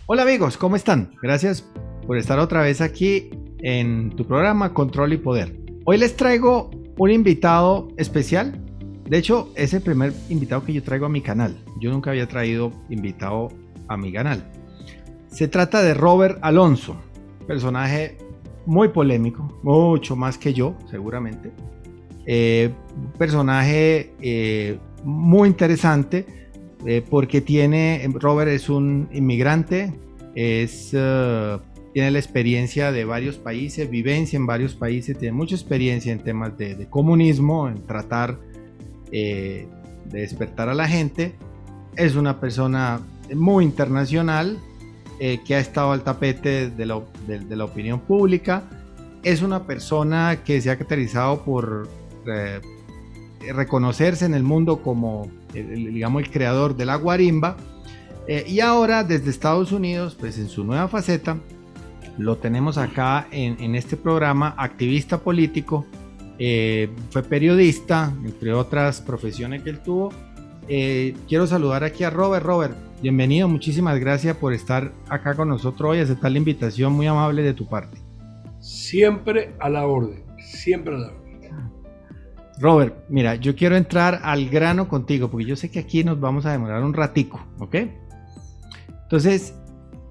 Hola amigos, ¿cómo están? Gracias por estar otra vez aquí en tu programa Control y Poder. Hoy les traigo un invitado especial. De hecho, es el primer invitado que yo traigo a mi canal. Yo nunca había traído invitado a mi canal. Se trata de Robert Alonso, personaje muy polémico, mucho más que yo, seguramente. Un personaje muy interesante porque Robert es un inmigrante, tiene la experiencia de varios países, vivencia en varios países, tiene mucha experiencia en temas de comunismo, en tratar de despertar a la gente. Es una persona muy internacional que ha estado al tapete de la opinión pública. Es una persona que se ha caracterizado por reconocerse en el mundo como digamos el creador de la guarimba, y ahora desde Estados Unidos, pues en su nueva faceta, lo tenemos acá en este programa, activista político, fue periodista, entre otras profesiones que él tuvo. Quiero saludar aquí a Robert. Robert, bienvenido, muchísimas gracias por estar acá con nosotros hoy, aceptar la invitación, muy amable de tu parte. Siempre a la orden, siempre a la orden. Robert, mira, yo quiero entrar al grano contigo, porque yo sé que aquí nos vamos a demorar un ratico, ¿ok? Entonces,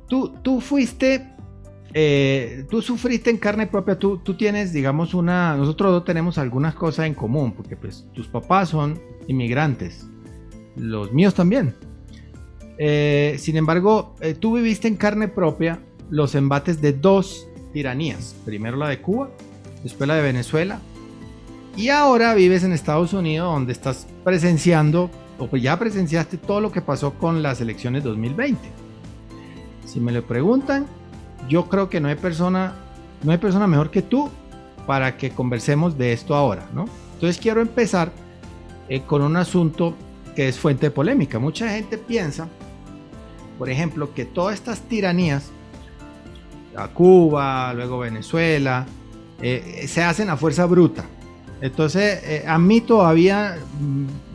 tú fuiste, tú sufriste en carne propia, tú tienes, digamos, nosotros dos tenemos algunas cosas en común, porque pues tus papás son inmigrantes, los míos también. Sin embargo, tú viviste en carne propia los embates de dos tiranías, primero la de Cuba, después la de Venezuela, y ahora vives en Estados Unidos, donde estás presenciando, o pues ya presenciaste todo lo que pasó con las elecciones 2020. Si me lo preguntan, yo creo que no hay persona mejor que tú para que conversemos de esto ahora, ¿no? Entonces quiero empezar con un asunto que es fuente de polémica. Mucha gente piensa, por ejemplo, que todas estas tiranías, a Cuba, luego Venezuela, se hacen a fuerza bruta. Entonces, a mí todavía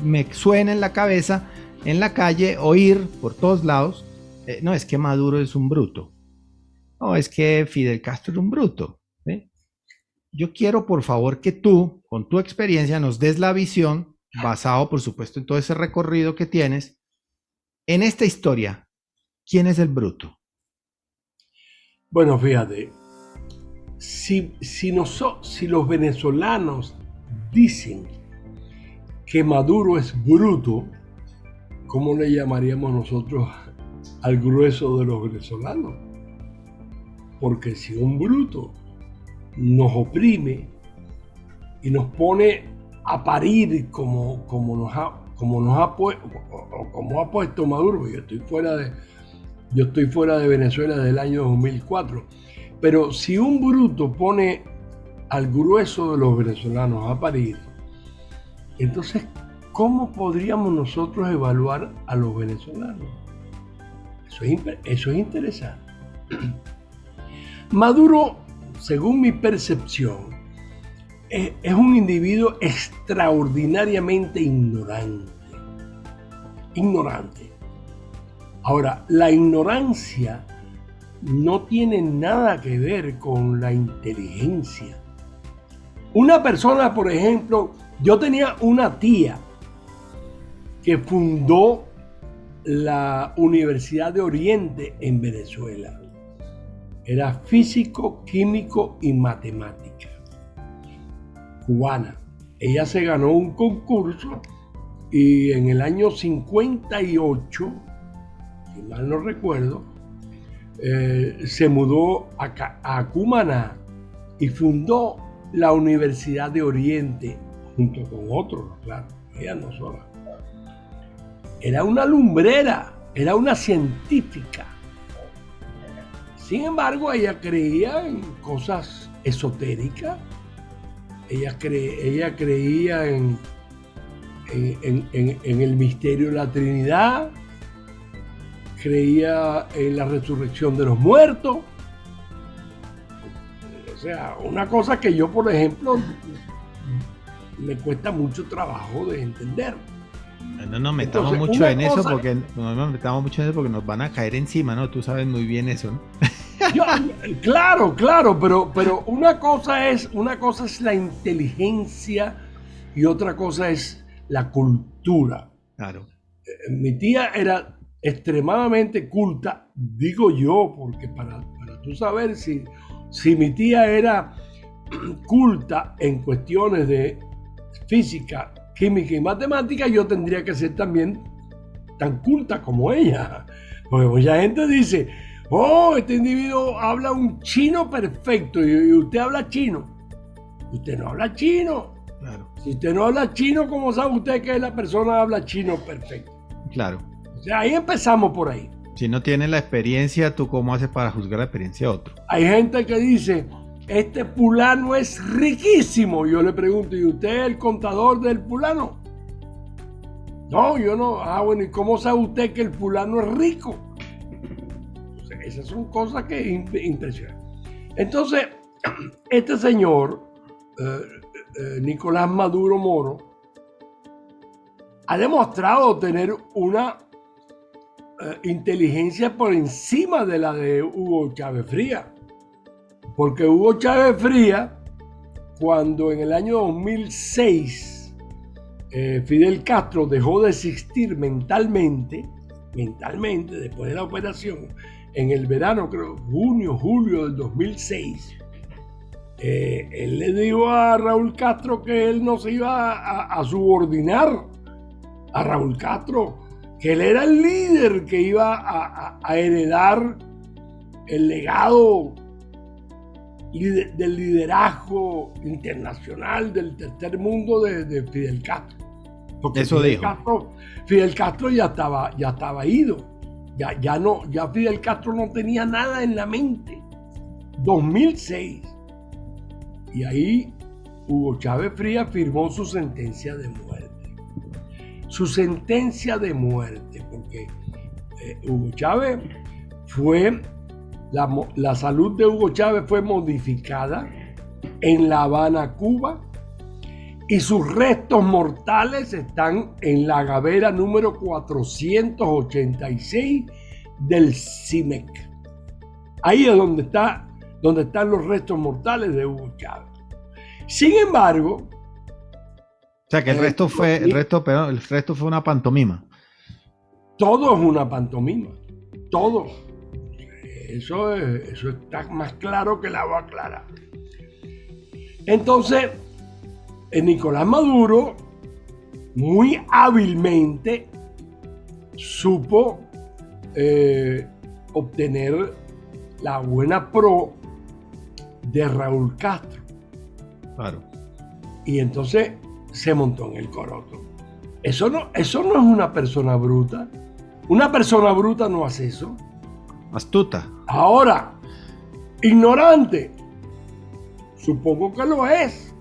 me suena en la cabeza, en la calle, oír por todos lados, no, es que Maduro es un bruto, no, es que Fidel Castro es un bruto, ¿sí? Yo quiero, por favor, que tú, con tu experiencia, nos des la visión, basado, por supuesto, en todo ese recorrido que tienes, en esta historia, ¿quién es el bruto? Bueno, fíjate, si los venezolanos dicen que Maduro es bruto, ¿cómo le llamaríamos nosotros al grueso de los venezolanos? Porque si un bruto nos oprime y nos pone a parir como ha puesto Maduro, yo estoy fuera de Venezuela desde el año 2004, pero si un bruto pone al grueso de los venezolanos a parir, entonces, ¿cómo podríamos nosotros evaluar a los venezolanos? Eso es interesante. Maduro, según mi percepción, es un individuo extraordinariamente ignorante. Ahora, la ignorancia no tiene nada que ver con la inteligencia. Una persona, por ejemplo, yo tenía una tía que fundó la Universidad de Oriente en Venezuela. Era físico, químico y matemática. Cubana. Ella se ganó un concurso y en el año 58, si mal no recuerdo, se mudó a Cumaná y fundó la Universidad de Oriente junto con otros, claro, ella no sola. Era una lumbrera, era una científica. Sin embargo, ella creía en cosas esotéricas. Ella creía en el misterio de la Trinidad, creía en la resurrección de los muertos. O sea, una cosa que yo, por ejemplo, me cuesta mucho trabajo de entender. No nos metamos Entonces, mucho una en eso cosa, porque no nos metamos mucho en eso porque nos van a caer encima, ¿no? Tú sabes muy bien eso, ¿no? yo- claro, pero una cosa es la inteligencia y otra cosa es la cultura. Claro, Mi tía era extremadamente culta, digo yo, porque para tú saber si mi tía era culta en cuestiones de física, química y matemática, yo tendría que ser también tan culta como ella. Porque mucha gente dice, oh, este individuo habla un chino perfecto y usted habla chino. Usted no habla chino. claro, Si usted no habla chino, ¿cómo sabe usted que la persona habla chino perfecto? claro. O sea, ahí empezamos por ahí. Si no tienes la experiencia, ¿tú cómo haces para juzgar la experiencia de otro? Hay gente que dice, este fulano es riquísimo. Yo le pregunto, ¿y usted es el contador del fulano? No, yo no. Ah, bueno, ¿y cómo sabe usted que el fulano es rico? O sea, esas son cosas que impresionan. Entonces, este señor, Nicolás Maduro Moro, ha demostrado tener una inteligencia por encima de la de Hugo Chávez Frías. Porque Hugo Chávez Frías, cuando en el año 2006 Fidel Castro dejó de existir mentalmente, después de la operación, en el verano, creo, junio, julio del 2006, él le dijo a Raúl Castro que él no se iba a subordinar a Raúl Castro, que él era el líder que iba a heredar el legado del liderazgo internacional del tercer mundo de Fidel Castro. Porque Eso dijo. Fidel Castro ya estaba ido. Ya Fidel Castro no tenía nada en la mente. 2006. Y ahí Hugo Chávez Frías firmó su sentencia de muerte. Su sentencia de muerte, porque Hugo Chávez fue, la salud de Hugo Chávez fue modificada en La Habana, Cuba, y sus restos mortales están en la gavera número 486 del CIMEC. Ahí es donde están los restos mortales de Hugo Chávez. Sin embargo, O sea que el resto fue una pantomima. todo es una pantomima. Todo. Eso está más claro que el agua clara. Entonces, Nicolás Maduro muy hábilmente supo obtener la buena pro de Raúl Castro. Claro. Y entonces se montó en el coroto. Eso no es una persona bruta. Una persona bruta no hace eso. Astuta. Ahora, ignorante, supongo que lo es.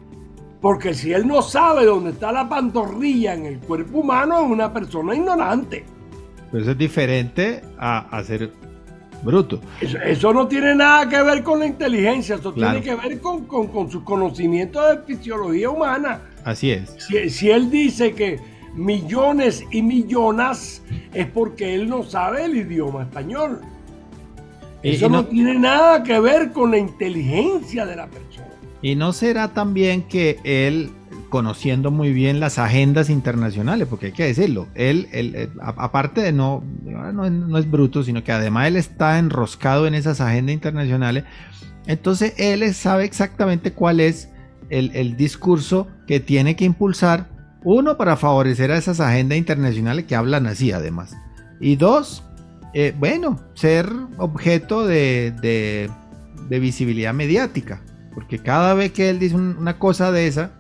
Porque si él no sabe dónde está la pantorrilla en el cuerpo humano, es una persona ignorante. Pero eso es diferente a ser bruto. Eso no tiene nada que ver con la inteligencia, eso Claro. tiene que ver con su conocimiento de fisiología humana. Así es. Si él dice que millones y millonas, es porque él no sabe el idioma español. Eso no tiene nada que ver con la inteligencia de la persona. Y no será también que él, conociendo muy bien las agendas internacionales, porque hay que decirlo, él aparte de no es bruto, sino que además él está enroscado en esas agendas internacionales, entonces él sabe exactamente cuál es el discurso que tiene que impulsar, uno, para favorecer a esas agendas internacionales que hablan así además, y dos, ser objeto de visibilidad mediática, porque cada vez que él dice una cosa de esa,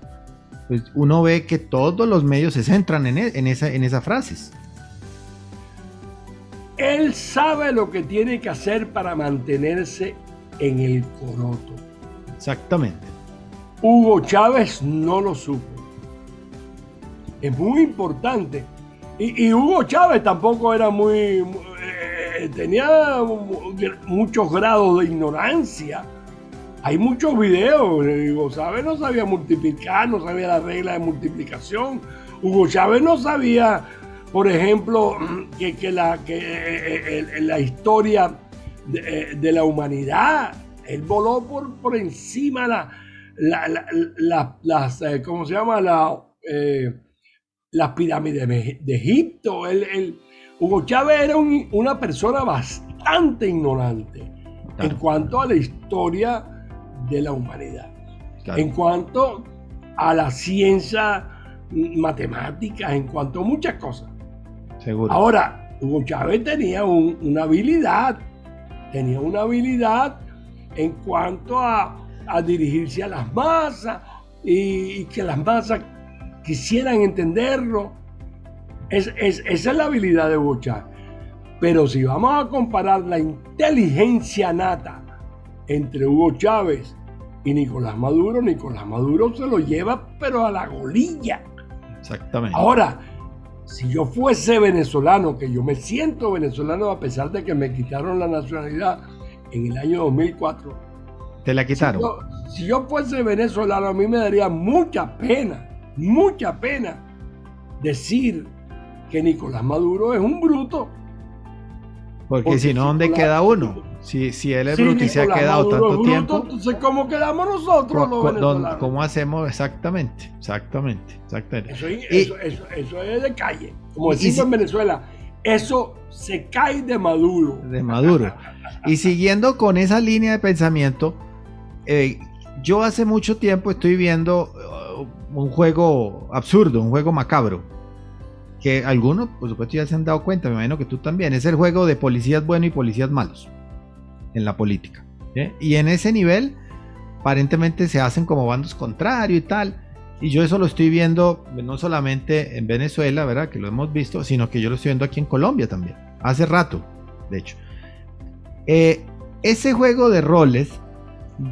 pues uno ve que todos los medios se centran en esas frases. Él sabe lo que tiene que hacer para mantenerse en el coroto. Exactamente. Hugo Chávez no lo supo. Es muy importante. Y Hugo Chávez tampoco era tenía muchos grados de ignorancia. Hay muchos videos. Hugo Chávez no sabía multiplicar, no sabía la regla de multiplicación. Hugo Chávez no sabía por ejemplo, la historia de la humanidad, él voló por encima ¿cómo se llama? Las pirámides de Egipto. Hugo Chávez era una persona bastante ignorante, claro, en cuanto a la historia de la humanidad, claro, en cuanto a la ciencia, matemáticas, en cuanto a muchas cosas. Seguro. Ahora, Hugo Chávez tenía una habilidad en cuanto a dirigirse a las masas y que las masas quisieran entenderlo. Esa es la habilidad de Hugo Chávez. Pero si vamos a comparar la inteligencia nata entre Hugo Chávez y Nicolás Maduro se lo lleva pero a la golilla. Exactamente. Ahora, si yo fuese venezolano, que yo me siento venezolano a pesar de que me quitaron la nacionalidad en el año 2004. ¿Te la quitaron? Si yo fuese venezolano, a mí me daría mucha pena decir que Nicolás Maduro es un bruto. Porque si no, ¿dónde queda uno? Si él es bruto y se ha quedado tanto tiempo. Entonces, ¿cómo quedamos nosotros los venezolanos? ¿Cómo hacemos? Exactamente. Eso es de calle. Como decimos en Venezuela, eso se cae de Maduro. Y siguiendo con esa línea de pensamiento, yo hace mucho tiempo estoy viendo un juego absurdo, un juego macabro, que algunos, por supuesto, ya se han dado cuenta, me imagino que tú también. Es el juego de policías buenos y policías malos en la política, ¿sí? Y en ese nivel aparentemente se hacen como bandos contrarios y tal, y yo eso lo estoy viendo no solamente en Venezuela, ¿verdad?, que lo hemos visto, sino que yo lo estoy viendo aquí en Colombia también, hace rato, de hecho. Ese juego de roles,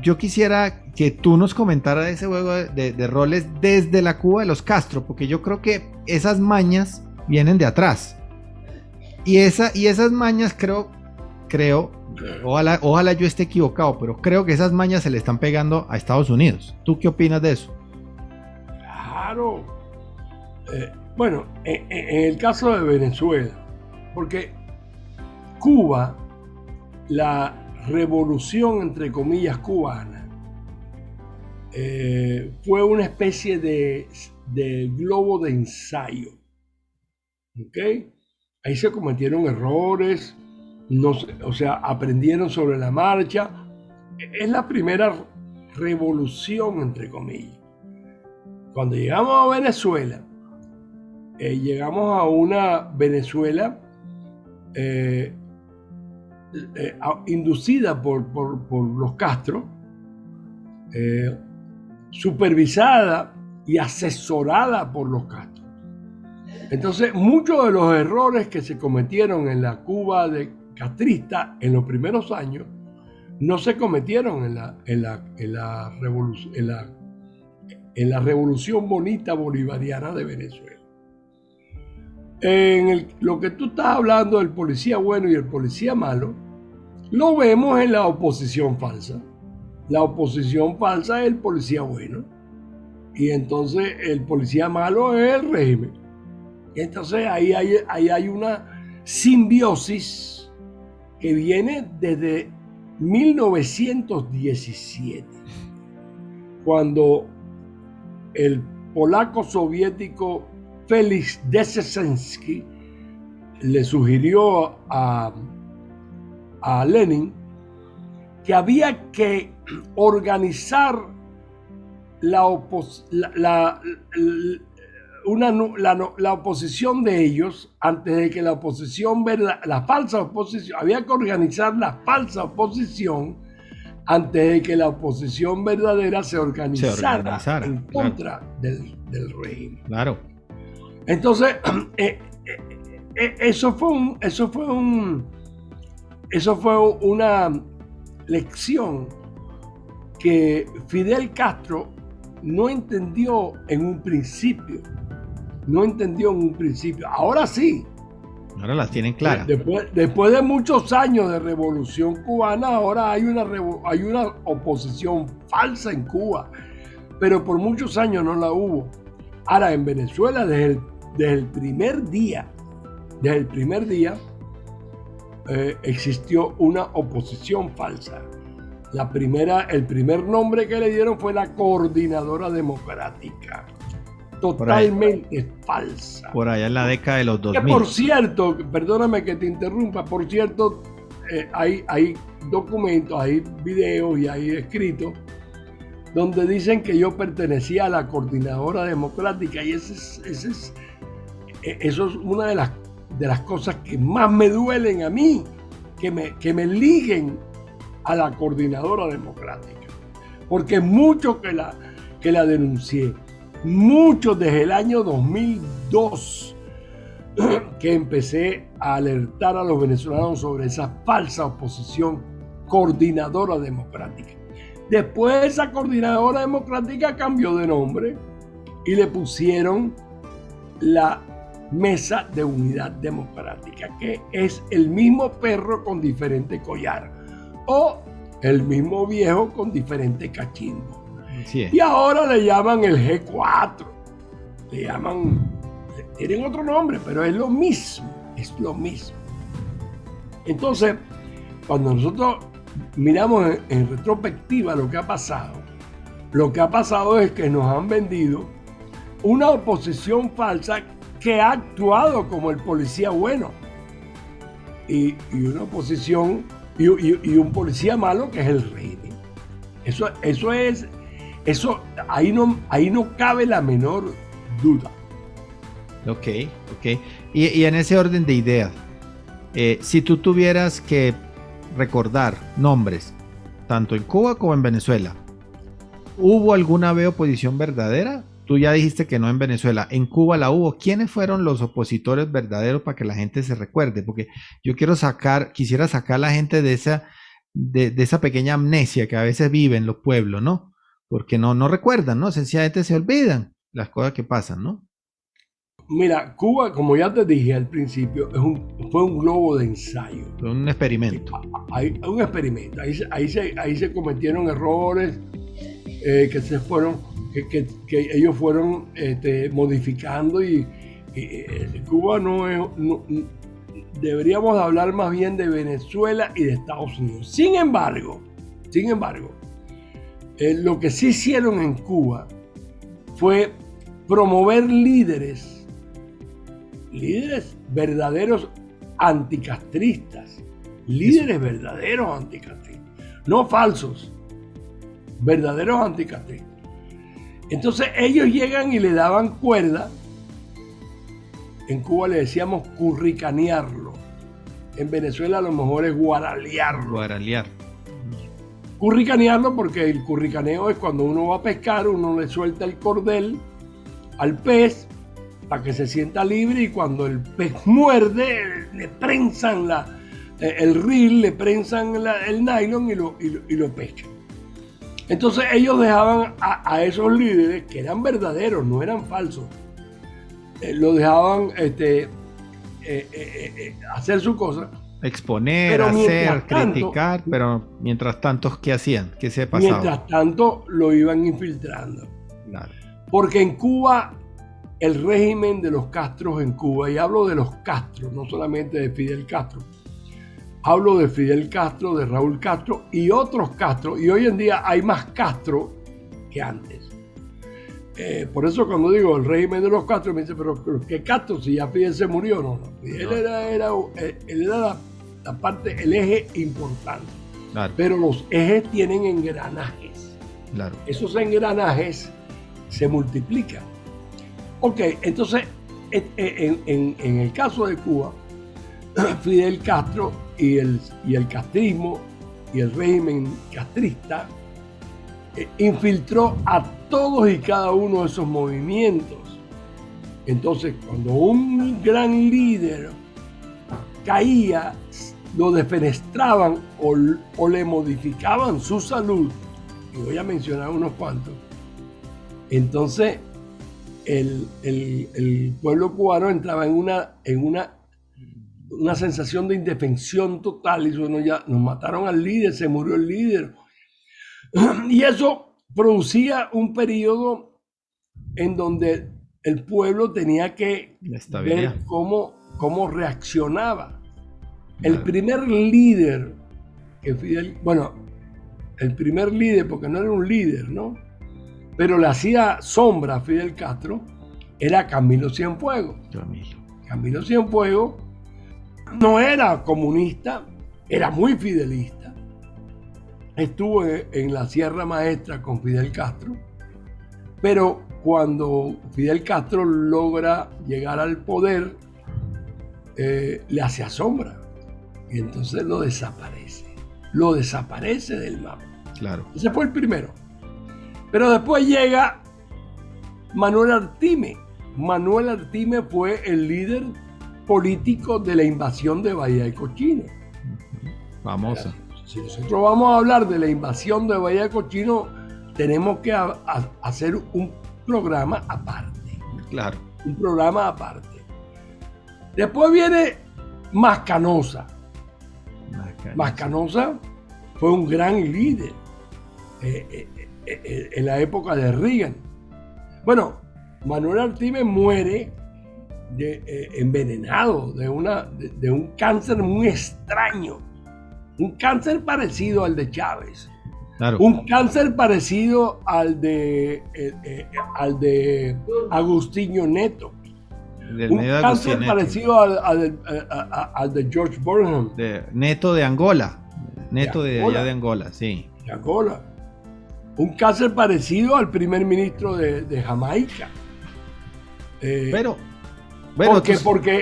yo quisiera que tú nos comentaras ese juego de roles desde la Cuba de los Castro, porque yo creo que esas mañas vienen de atrás. Y esas mañas creo, ojalá yo esté equivocado, pero creo que esas mañas se le están pegando a Estados Unidos. ¿Tú qué opinas de eso? Claro. Bueno, en el caso de Venezuela, porque Cuba, la revolución entre comillas cubana, fue una especie de globo de ensayo. ¿Okay? Ahí se cometieron errores, aprendieron sobre la marcha. Es la primera revolución, entre comillas. Cuando llegamos a Venezuela, llegamos a una Venezuela inducida por los Castro, supervisada y asesorada por los Castro. Entonces, muchos de los errores que se cometieron en la Cuba de castrista en los primeros años no se cometieron en la revolución bonita bolivariana de Venezuela. Lo que tú estás hablando del policía bueno y el policía malo, lo vemos en la oposición falsa. La oposición falsa es el policía bueno, y entonces el policía malo es el régimen. Y entonces ahí hay una simbiosis que viene desde 1917, cuando el polaco soviético Félix Dzerzhinsky le sugirió a Lenin que había que organizar la oposición de ellos antes de que la oposición la falsa oposición, había que organizar la falsa oposición antes de que la oposición verdadera se organizara en contra, claro, del régimen. Claro. Entonces, eso fue una lección que Fidel Castro no entendió en un principio. Ahora sí. Ahora las tienen claras. Después de muchos años de revolución cubana, ahora hay una oposición falsa en Cuba, pero por muchos años no la hubo. Ahora, en Venezuela, desde el primer día desde el primer día existió una oposición falsa. El primer nombre que le dieron fue la Coordinadora Democrática. Totalmente falsa. Por allá en la década de los 2000. Que por cierto, perdóname que te interrumpa, por cierto, hay documentos, hay videos y hay escritos donde dicen que yo pertenecía a la Coordinadora Democrática, y eso es una de las cosas que más me duelen a mí, que me liguen a la Coordinadora Democrática, porque mucho que la denuncié, mucho desde el año 2002 que empecé a alertar a los venezolanos sobre esa falsa oposición Coordinadora Democrática. Después esa Coordinadora Democrática cambió de nombre y le pusieron la Mesa de Unidad Democrática, que es el mismo perro con diferente collar, o el mismo viejo con diferente cachimbo. Sí. Y ahora le llaman el G4, tienen otro nombre, pero es lo mismo. Entonces, cuando nosotros miramos en retrospectiva lo que ha pasado es que nos han vendido una oposición falsa que ha actuado como el policía bueno, y una oposición y un policía malo que es el régimen. Ahí no cabe la menor duda. Ok. Y en ese orden de ideas, si tú tuvieras que recordar nombres, tanto en Cuba como en Venezuela, ¿hubo alguna vez oposición verdadera? Tú ya dijiste que no en Venezuela. En Cuba la hubo. ¿Quiénes fueron los opositores verdaderos para que la gente se recuerde? Porque yo quisiera sacar a la gente de esa pequeña amnesia que a veces vive en los pueblos, ¿no? Porque no recuerdan, ¿no? Sencillamente se olvidan las cosas que pasan, ¿no? Mira, Cuba, como ya te dije al principio, fue un globo de ensayo. Fue un experimento. Un experimento. Ahí se cometieron errores que ellos fueron modificando, y Cuba deberíamos hablar más bien de Venezuela y de Estados Unidos. Sin embargo, lo que sí hicieron en Cuba fue promover líderes verdaderos anticastristas, no falsos, verdaderos anticastristas. Entonces ellos llegan y le daban cuerda. En Cuba le decíamos curricanearlo. En Venezuela a lo mejor es guaralearlo. Curricanearlo, porque el curricaneo es cuando uno va a pescar, uno le suelta el cordel al pez para que se sienta libre, y cuando el pez muerde le prensan el reel, le prensan el nylon y lo pescan. Entonces ellos dejaban a esos líderes, que eran verdaderos, no eran falsos, lo dejaban hacer su cosa. Exponer, criticar, pero mientras tanto, ¿qué hacían? ¿Qué se pasaba? Mientras tanto lo iban infiltrando. Claro. Porque en Cuba, el régimen de los Castros en Cuba, y hablo de los Castros, no solamente de Fidel Castro, hablo de Fidel Castro, de Raúl Castro y otros Castro, y hoy en día hay más Castro que antes. Por eso cuando digo el régimen de los Castro, me dice, pero ¿qué Castro? Si ya Fidel se murió. No. Fidel era el eje importante. Claro. Pero los ejes tienen engranajes. Claro. Esos engranajes se multiplican. Ok, entonces en el caso de Cuba, Fidel Castro y el castrismo y el régimen castrista infiltró a todos y cada uno de esos movimientos. Entonces, cuando un gran líder caía, lo defenestraban o le modificaban su salud, y voy a mencionar unos cuantos. Entonces, el pueblo cubano entraba en una sensación de indefensión total, y bueno, ya nos mataron al líder, se murió el líder. Y eso producía un periodo en donde el pueblo tenía que ver cómo cómo reaccionaba. El primer líder que Fidel, bueno, el primer líder, porque no era un líder, ¿no? Pero le hacía sombra a Fidel Castro, era Camilo Cienfuegos. Camilo Cienfuegos no era comunista, era muy fidelista. Estuvo en la Sierra Maestra con Fidel Castro, pero cuando Fidel Castro logra llegar al poder, le hacía sombra y entonces lo desaparece del mapa. Claro. Ese fue el primero. Pero después llega Manuel Artime. Manuel Artime fue el líder político de la invasión de Bahía de Cochino. Famosa. Si nosotros vamos a hablar de la invasión de Bahía de Cochino, tenemos que hacer un programa aparte. Claro. Un programa aparte. Después viene Mascanosa. Mascanosa fue un gran líder en la época de Reagan. Bueno, Manuel Artime muere envenenado de un cáncer muy extraño. Un cáncer parecido al de Chávez. Claro. Un cáncer parecido al de Agustinho Neto. Un cáncer parecido al de George Burnham. Neto de Angola. Neto de allá de Angola, sí. De Angola. Un cáncer parecido al primer ministro de Jamaica. Bueno,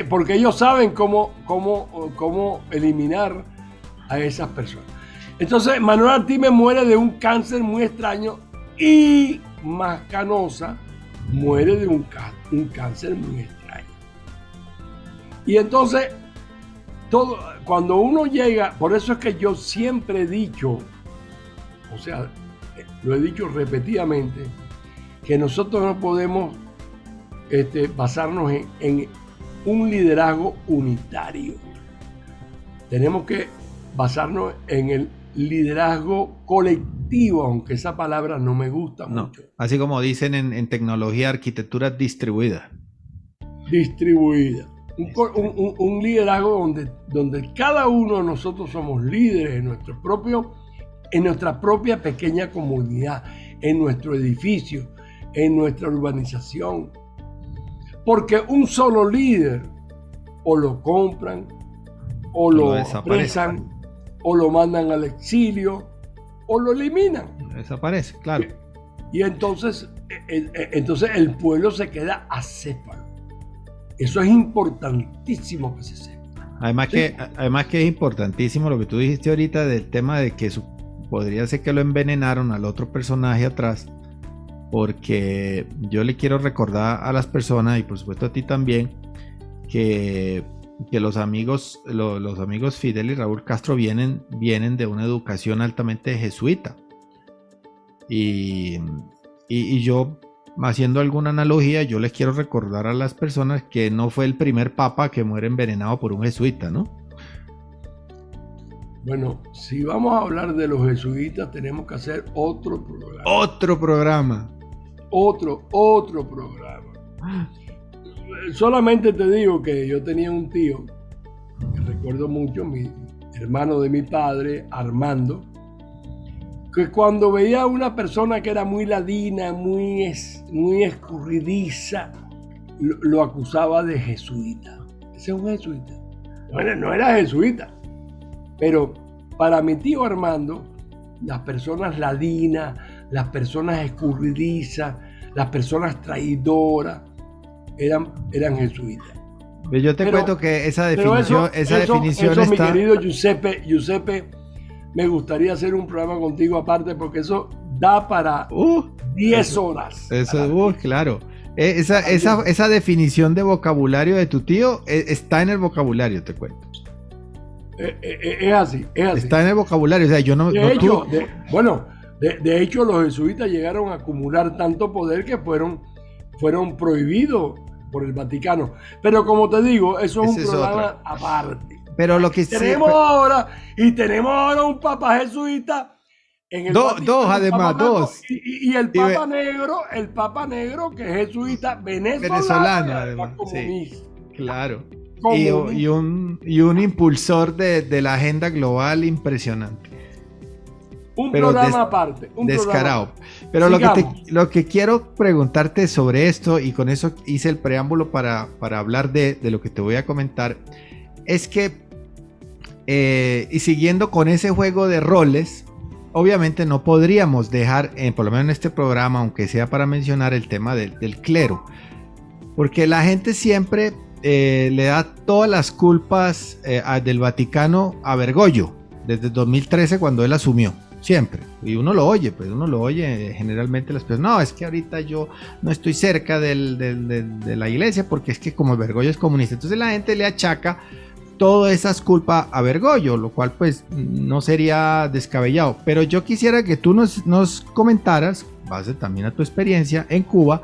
porque ellos saben cómo eliminar a esas personas. Entonces Manuel Artime muere de un cáncer muy extraño y Mascanosa muere de un cáncer muy extraño. Y entonces, cuando uno llega, por eso es que yo siempre he dicho, o sea, lo he dicho repetidamente, que nosotros no podemos basarnos en un liderazgo unitario. Tenemos que basarnos en el liderazgo colectivo, aunque esa palabra no me gusta mucho. Así como dicen en tecnología, arquitectura distribuida. Distribuida. Un liderazgo donde cada uno de nosotros somos líderes en nuestra propia pequeña comunidad, en nuestro edificio, en nuestra urbanización. Porque un solo líder o lo compran, o lo apresan, o lo mandan al exilio, o lo eliminan. Desaparece, claro. Y entonces el pueblo se queda acéfalo. Eso es importantísimo que se sepa. Además que es importantísimo lo que tú dijiste ahorita del tema de que podría ser que lo envenenaron al otro personaje atrás, porque yo le quiero recordar a las personas y por supuesto a ti también que los amigos Fidel y Raúl Castro vienen de una educación altamente jesuita y yo, haciendo alguna analogía, yo les quiero recordar a las personas que no fue el primer papa que muere envenenado por un jesuita, ¿no? Bueno, si vamos a hablar de los jesuitas, tenemos que hacer otro programa. Otro programa. Solamente te digo que yo tenía un tío, que recuerdo mucho, mi hermano de mi padre, Armando, que cuando veía a una persona que era muy ladina, muy escurridiza, lo acusaba de jesuita. Ese es un jesuita. Bueno, no era jesuita, pero para mi tío Armando, las personas ladinas, las personas escurridizas, las personas traidoras, eran jesuitas. Yo te cuento que esa definición eso, está... Mi querido Giuseppe, me gustaría hacer un programa contigo aparte porque eso da para 10 horas. Eso, claro. Esa definición de vocabulario de tu tío está en el vocabulario, te cuento. Es así. Está en el vocabulario, o sea, yo no... De hecho, los jesuitas llegaron a acumular tanto poder que fueron prohibidos por el Vaticano. Pero como te digo, eso es un programa aparte. Pero lo que tenemos ahora un papa jesuita en el dos, además, dos. Y el papa negro que es jesuita venezolano, además. Sí, claro. y un impulsor de la agenda global impresionante. Un programa aparte. Un descarado. Programa. Pero lo que quiero preguntarte sobre esto, y con eso hice el preámbulo para hablar de lo que te voy a comentar, es que, y siguiendo con ese juego de roles, obviamente no podríamos dejar, por lo menos en este programa, aunque sea para mencionar el tema del clero, porque la gente siempre le da todas las culpas del Vaticano a Bergoglio, desde 2013 cuando él asumió. Siempre, y uno lo oye, generalmente las personas, no, es que ahorita yo no estoy cerca de la iglesia porque es que como Bergoglio es comunista, entonces la gente le achaca todas esas culpas a Bergoglio, lo cual pues no sería descabellado, pero yo quisiera que tú nos comentaras, base también a tu experiencia en Cuba,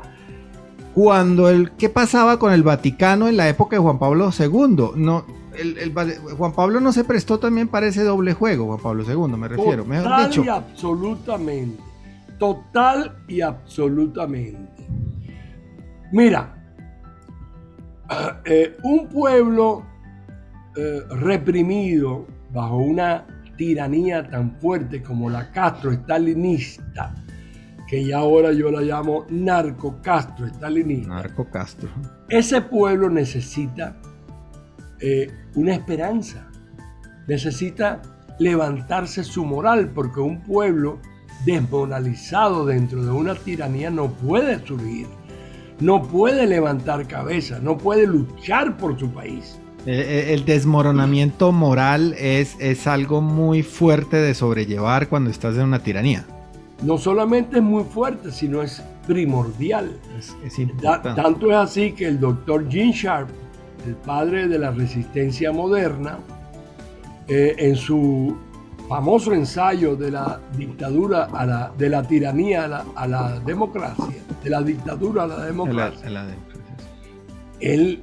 ¿qué pasaba con el Vaticano en la época de Juan Pablo II? Juan Pablo no se prestó también para ese doble juego, Juan Pablo II, me refiero, mejor dicho. Total y absolutamente. Mira, un pueblo reprimido bajo una tiranía tan fuerte como la Castro-estalinista, que ya ahora yo la llamo narco-Castro-estalinista. Narco-Castro. Ese pueblo necesita una esperanza, necesita levantarse su moral, porque un pueblo desmoralizado dentro de una tiranía no puede surgir, no puede levantar cabeza, no puede luchar por su país. El desmoronamiento moral es algo muy fuerte de sobrellevar cuando estás en una tiranía. No solamente es muy fuerte, sino es primordial. Es importante. Tanto es así que el doctor Gene Sharp, el padre de la resistencia moderna, en su famoso ensayo de la dictadura de la tiranía a la democracia, de la dictadura a la democracia, él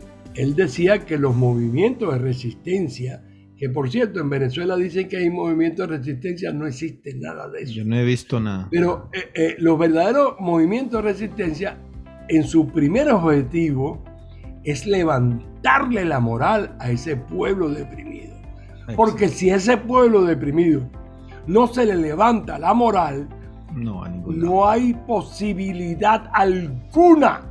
decía que los movimientos de resistencia, que por cierto en Venezuela dicen que hay movimientos de resistencia, no existe nada de eso. Yo no he visto nada. Pero los verdaderos movimientos de resistencia, en su primer objetivo, es levantarle la moral a ese pueblo deprimido. Porque si ese pueblo deprimido no se le levanta la moral, no hay posibilidad alguna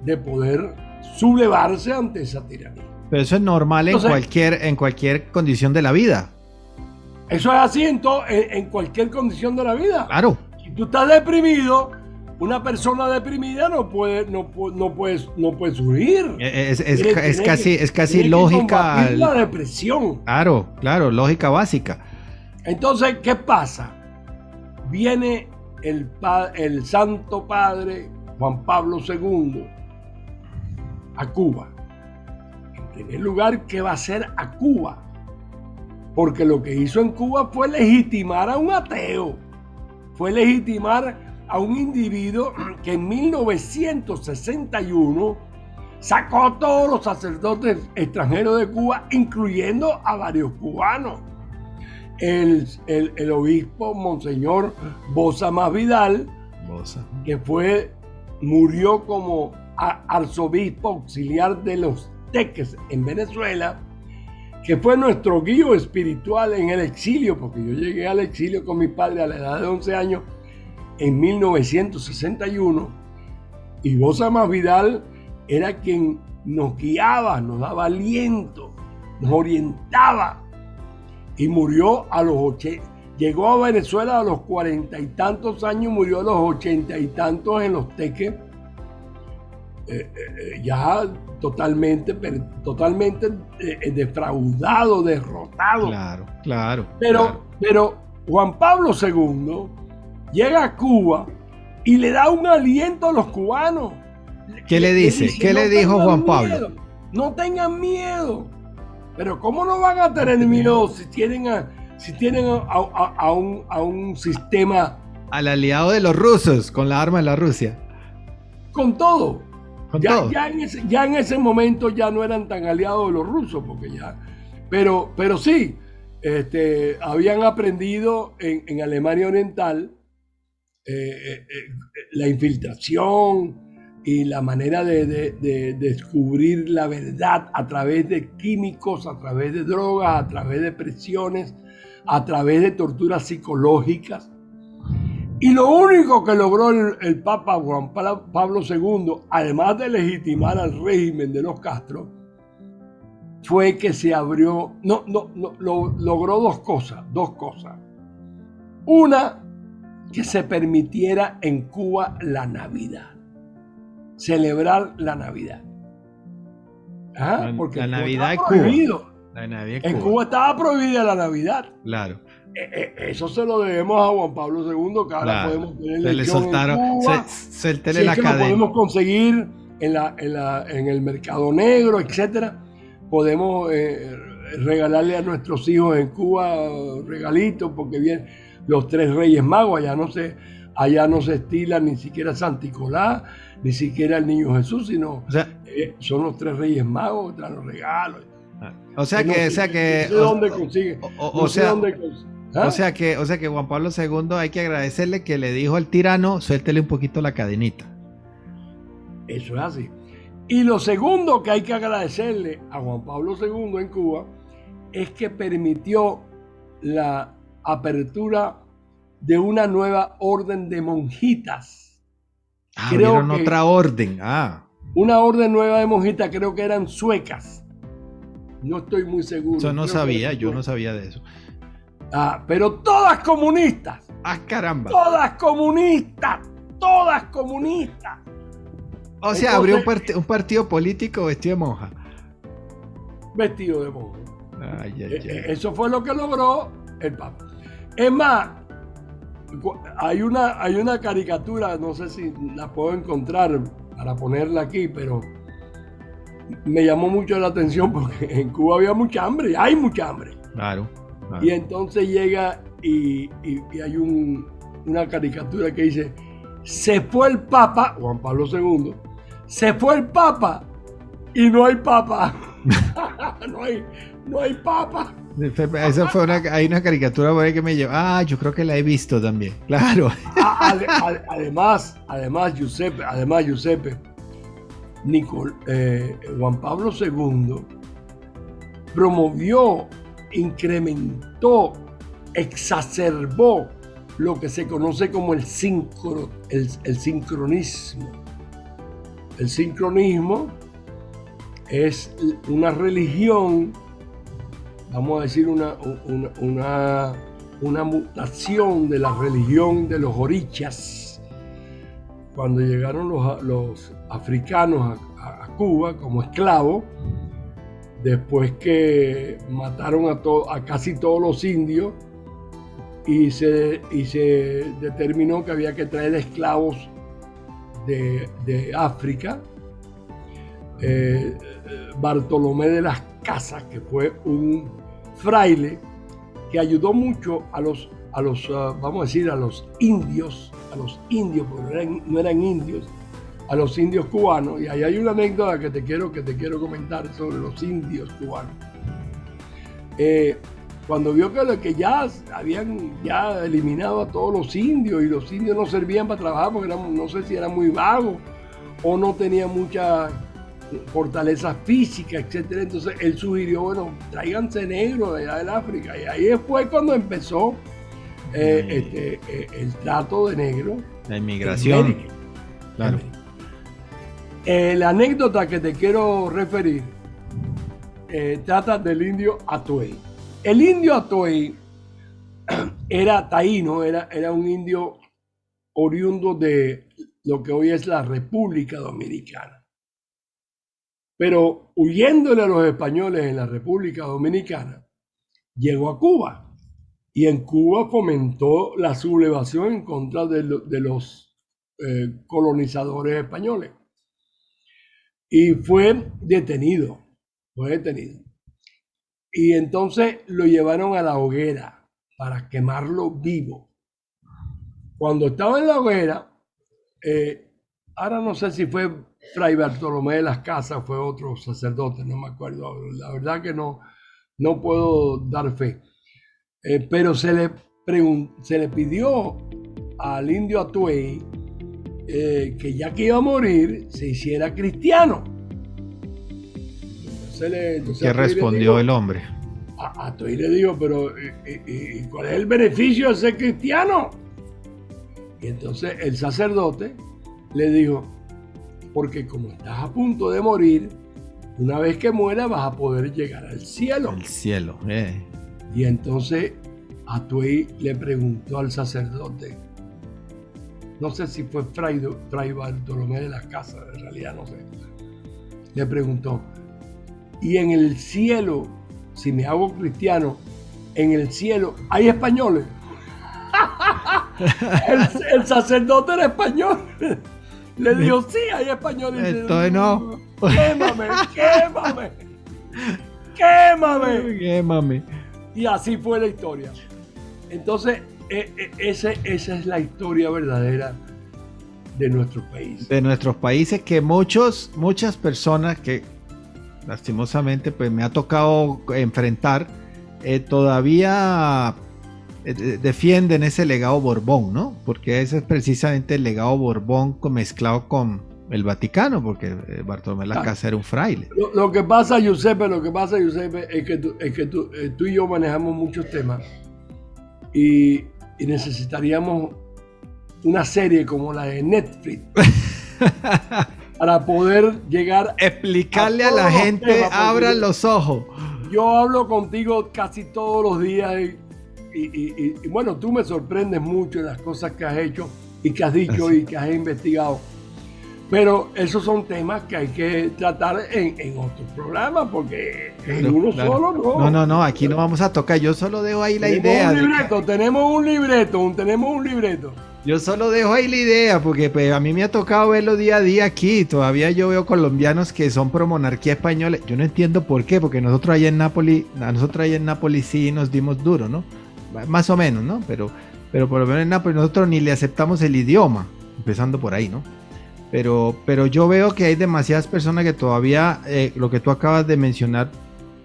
de poder sublevarse ante esa tiranía. Pero eso es normal. Entonces, en cualquier condición de la vida. Eso es así en cualquier condición de la vida. Claro. Si tú estás deprimido, una persona deprimida no puede surgir. Es casi lógica. La depresión. Claro, lógica básica. Entonces, ¿qué pasa? Viene el Santo Padre Juan Pablo II a Cuba. En primer lugar, ¿qué va a hacer a Cuba? Porque lo que hizo en Cuba fue legitimar a un ateo. Fue legitimar a un individuo que en 1961 sacó a todos los sacerdotes extranjeros de Cuba, incluyendo a varios cubanos. El obispo Monseñor Boza Más Vidal, que murió como arzobispo auxiliar de los Teques en Venezuela, que fue nuestro guía espiritual en el exilio, porque yo llegué al exilio con mi padre a la edad de 11 años en 1961, y Boza Más Vidal era quien nos guiaba, nos daba aliento, nos orientaba, y murió llegó a Venezuela a los 40 y tantos años, murió a los 80 y tantos en los Teques, ya totalmente defraudado, derrotado. Claro. Pero Juan Pablo II llega a Cuba y le da un aliento a los cubanos. ¿Qué le dice? ¿Qué le dijo Juan Pablo? No tengan miedo. Pero ¿cómo no van a tener miedo si tienen a un sistema? Al aliado de los rusos, con la arma de la Rusia. Con todo. Ya en ese momento ya no eran tan aliados de los rusos, porque pero sí, habían aprendido en Alemania Oriental la infiltración, y la manera de descubrir la verdad a través de químicos, a través de drogas, a través de presiones, a través de torturas psicológicas. Y lo único que logró el Papa Juan Pablo II, además de legitimar al régimen de los Castro, fue que se abrió, logró dos cosas. Una, que se permitiera en Cuba la Navidad, celebrar la Navidad. Porque la Navidad estaba prohibido. La Navidad en Cuba estaba prohibida la Navidad. Claro. Eso se lo debemos a Juan Pablo II, que ahora podemos tener lección en Cuba. Suéltele la cadena. Lo podemos conseguir en el mercado negro, etcétera. Podemos regalarle a nuestros hijos en Cuba regalitos, porque vienen los 3 Reyes Magos. Allá no se estila ni siquiera Santa Nicolás, ni siquiera el Niño Jesús, sino son los 3 Reyes Magos que traen los regalos. O sea que Juan Pablo II, hay que agradecerle que le dijo al tirano, suéltele un poquito la cadenita. Eso es así. Y lo segundo que hay que agradecerle a Juan Pablo II en Cuba es que permitió la apertura de una nueva orden de monjitas. Creo que otra orden. Una orden nueva de monjitas, creo que eran suecas. No estoy muy seguro. Yo no sabía de eso. Pero todas comunistas. Caramba. Todas comunistas. O sea, abrió un partido político vestido de monja. Vestido de monja. Eso fue lo que logró el Papa. Es más, hay una caricatura, no sé si la puedo encontrar para ponerla aquí, pero me llamó mucho la atención porque en Cuba había mucha hambre, hay mucha hambre. Claro. Y entonces llega y hay una caricatura que dice: se fue el Papa, Juan Pablo II, se fue el Papa y no hay Papa. no hay Papa. Esa fue hay una caricatura por ahí que me llevó. Yo creo que la he visto también. Claro. Además, Giuseppe, Juan Pablo II promovió, incrementó, exacerbó lo que se conoce como el sincronismo. El sincronismo es una religión, vamos a decir una mutación de la religión de los orichas. Cuando llegaron los africanos a Cuba como esclavos, después que mataron a casi todos los indios, y se determinó que había que traer esclavos de África. Bartolomé de las Casas, que fue un fraile que ayudó mucho a los vamos a decir, a los indios, porque no eran indios, a los indios cubanos. Y ahí hay una anécdota que te quiero comentar sobre los indios cubanos. Cuando vio que ya habían eliminado a todos los indios, y los indios no servían para trabajar porque no sé si eran muy vagos o no tenían mucha fortaleza física, etcétera. Entonces él sugirió, bueno, tráiganse negros de allá del África. Y ahí fue cuando empezó el trato de negros. La inmigración. Claro. La anécdota que te quiero referir trata del indio Atuey. El indio Atuey era taíno, era un indio oriundo de lo que hoy es la República Dominicana. Pero huyéndole a los españoles en la República Dominicana, llegó a Cuba. Y en Cuba fomentó la sublevación en contra de los colonizadores españoles. Y fue detenido. Y entonces lo llevaron a la hoguera para quemarlo vivo. Cuando estaba en la hoguera, ahora no sé si fue Fray Bartolomé de las Casas, fue otro sacerdote, no me acuerdo. La verdad que no puedo dar fe. Pero se le pidió al indio Atuey que ya que iba a morir, se hiciera cristiano. Entonces ¿Qué respondió el hombre? A Toy le dijo, pero ¿cuál es el beneficio de ser cristiano? Y entonces el sacerdote le dijo, porque como estás a punto de morir, una vez que mueras vas a poder llegar al cielo. El cielo. Y entonces Atuey le preguntó al sacerdote, no sé si fue Fray Bartolomé de las Casas, en realidad no sé, le preguntó, ¿y en el cielo, si me hago cristiano, en el cielo hay españoles? el sacerdote era español. Le dijo, sí, hay españoles. Entonces no. Quémame. Y así fue la historia. Entonces, esa es la historia verdadera de nuestro país. De nuestros países, que muchas personas que lastimosamente pues me ha tocado enfrentar, todavía defienden ese legado Borbón, ¿no? Porque ese es precisamente el legado Borbón mezclado con el Vaticano, porque Bartolomé de la Casa era un fraile. Lo que pasa, Giuseppe, es que tú y yo manejamos muchos temas y necesitaríamos una serie como la de Netflix para poder llegar explicarle a la gente, abran los ojos. Yo hablo contigo casi todos los días y bueno, tú me sorprendes mucho en las cosas que has hecho y que has dicho y que has investigado. Pero esos son temas que hay que tratar en otros programas, porque en uno solo no. Aquí no vamos a tocar. Yo solo dejo ahí la idea. Tenemos un libreto. Yo solo dejo ahí la idea, porque pues, a mí me ha tocado verlo día a día aquí. Todavía yo veo colombianos que son pro monarquía española. Yo no entiendo por qué, porque nosotros allá en Nápoles sí nos dimos duro, ¿no? Más o menos, ¿no? Pero por lo menos en Nápoles nosotros ni le aceptamos el idioma, empezando por ahí, ¿no? Pero yo veo que hay demasiadas personas que todavía, lo que tú acabas de mencionar,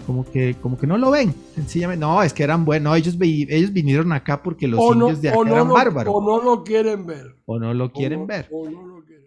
como que no lo ven, sencillamente. No, es que eran buenos, ellos vinieron acá porque los indios de acá eran bárbaros. O no lo quieren ver. O no lo quieren ver. O no lo quieren